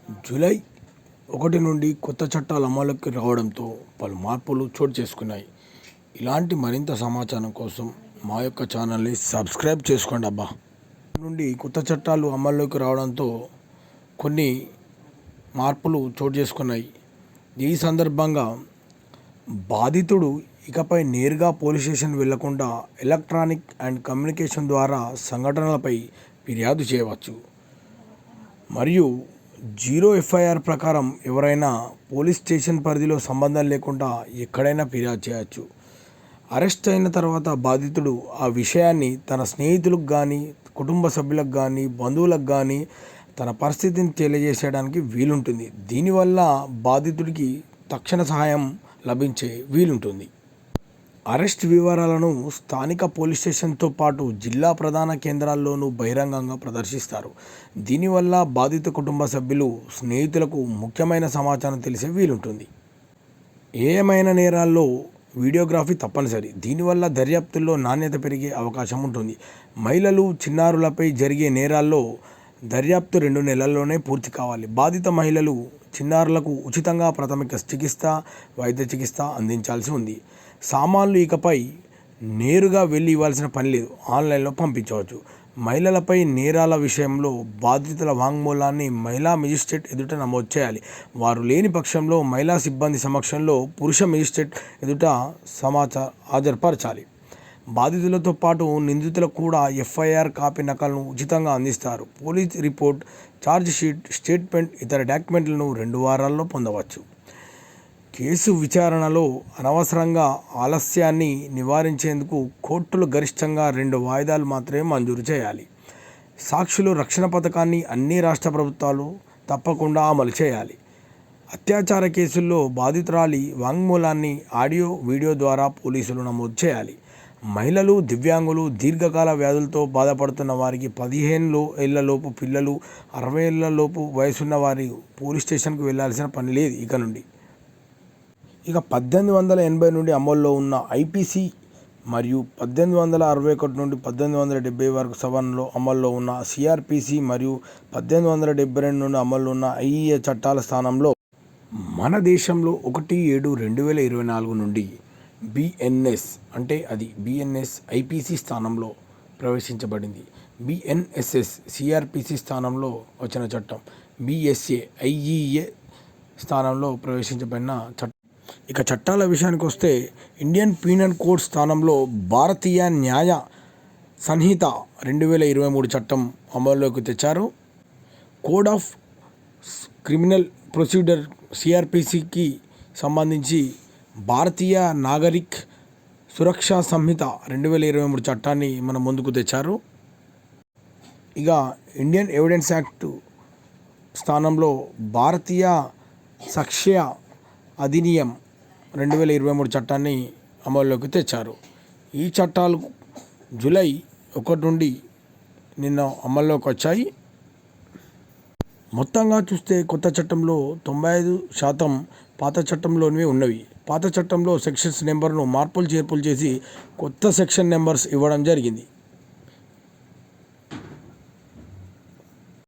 July 1 నుండి కొత్త చట్టాలు అమలులోకి రావడంతో పలు మార్పులు చోటు చేసుకున్నాయి. ఇలాంటి మరింత సమాచారం కోసం మా యొక్క ఛానల్ని సబ్స్క్రైబ్ చేసుకోండి అబ్బా. నుండి కొత్త చట్టాలు అమల్లోకి రావడంతో కొన్ని మార్పులు చోటు చేసుకున్నాయి. ఈ సందర్భంగా బాధితుడు ఇకపై నేరుగా పోలీస్ స్టేషన్ వెళ్లకుండా ఎలక్ట్రానిక్ అండ్ కమ్యూనికేషన్ ద్వారా సంఘటనలపై ఫిర్యాదు చేయవచ్చు. మరియు 0 FIR ప్రకారం ఎవరైనా పోలీస్ స్టేషన్ పరిధిలో సంబంధం లేకుండా ఎక్కడైనా ఫిర్యాదు చేయవచ్చు. అరెస్ట్ అయిన తర్వాత బాధితుడు ఆ విషయాన్ని తన స్నేహితులకు కానీ, కుటుంబ సభ్యులకు కానీ, బంధువులకు కానీ తన పరిస్థితిని తెలియజేసేయడానికి వీలుంటుంది. దీనివల్ల బాధితుడికి తక్షణ సహాయం లభించే వీలుంటుంది. అరెస్ట్ వివరాలను స్థానిక పోలీస్ స్టేషన్తో పాటు జిల్లా ప్రధాన కేంద్రాల్లోనూ బహిరంగంగా ప్రదర్శిస్తారు. దీనివల్ల బాధిత కుటుంబ సభ్యులు, స్నేహితులకు ముఖ్యమైన సమాచారం తెలిసే వీలుంటుంది. ఏమైనా నేరాల్లో వీడియోగ్రఫీ తప్పనిసరి. దీనివల్ల దర్యాప్తుల్లో నాణ్యత పెరిగే అవకాశం ఉంటుంది. మహిళలు, చిన్నారులపై జరిగే నేరాల్లో దర్యాప్తు 2 నెలల్లోనే పూర్తి కావాలి. బాధిత మహిళలు, చిన్నారులకు ఉచితంగా ప్రాథమిక చికిత్స, వైద్య చికిత్స అందించాల్సి ఉంది. సామాన్లు ఇకపై నేరుగా వెళ్ళి ఇవ్వాల్సిన పని లేదు, ఆన్లైన్లో పంపించవచ్చు. మహిళలపై నేరాల విషయంలో బాధితుల వాంగ్మూలాన్ని మహిళా మెజిస్ట్రేట్ ఎదుట నమోదు చేయాలి. వారు లేని పక్షంలో మహిళా సిబ్బంది సమక్షంలో పురుష మెజిస్ట్రేట్ ఎదుట హాజరుపరచాలి. బాధితులతో పాటు నిందితులకు కూడా FIR కాపీ నకలను ఉచితంగా అందిస్తారు. Police report, charge sheet, statement, ఇతర డాక్యుమెంట్లను 2 వారాల్లో పొందవచ్చు. కేసు విచారణలో అనవసరంగా ఆలస్యాన్ని నివారించేందుకు కోర్టులు గరిష్టంగా 2 వాయిదాలు మాత్రమే మంజూరు చేయాలి. సాక్షుల రక్షణ పథకాన్ని అన్ని రాష్ట్ర ప్రభుత్వాలు తప్పకుండా అమలు చేయాలి. అత్యాచార కేసుల్లో బాధితురాలి వాంగ్మూలాన్ని ఆడియో, వీడియో ద్వారా పోలీసులు నమోదు చేయాలి. మహిళలు, దివ్యాంగులు, దీర్ఘకాల వ్యాధులతో బాధపడుతున్న వారికి, 15 ఏళ్లలోపు పిల్లలు, 60 ఏళ్లలోపు వయసున్న వారి పోలీస్ స్టేషన్కు వెళ్లాల్సిన పని లేదు ఇక నుండి. 1880 నుండి అమల్లో ఉన్న IPC మరియు 1861 నుండి 1870 వరకు సవరణలో అమల్లో ఉన్న CRPC మరియు 1872 నుండి అమల్లో ఉన్న IEA చట్టాల స్థానంలో మన దేశంలో 1/7/2024 నుండి BNS అంటే అది BNS IPC స్థానంలో ప్రవేశించబడింది. BNSS CRPC స్థానంలో వచ్చిన చట్టం. BSA IEA స్థానంలో ప్రవేశించబడిన చట్టం. ఇక చట్టాల విషయానికి వస్తే ఇండియన్ పీనల్ కోడ్ స్థానంలో భారతీయ న్యాయ సంహిత 2023 చట్టం అమల్లోకి తెచ్చారు. కోడ్ ఆఫ్ క్రిమినల్ ప్రొసీజర్ CRPCకి సంబంధించి భారతీయ నాగరిక్ సురక్షా సంహిత 2023 చట్టాన్ని మన ముందుకు తెచ్చారు. ఇక ఇండియన్ ఎవిడెన్స్ యాక్ట్ స్థానంలో భారతీయ సాక్ష్య అధినియం 2023 చట్టాన్ని అమల్లోకి తెచ్చారు. ఈ చట్టాలు జూలై 1 నుండి నిన్న అమల్లోకి వచ్చాయి. మొత్తంగా చూస్తే కొత్త చట్టంలో 95% పాత చట్టంలోనివి ఉన్నవి. పాత చట్టంలో సెక్షన్స్ నెంబర్ను మార్పులు చేర్పులు చేసి కొత్త సెక్షన్ నెంబర్స్ ఇవ్వడం జరిగింది.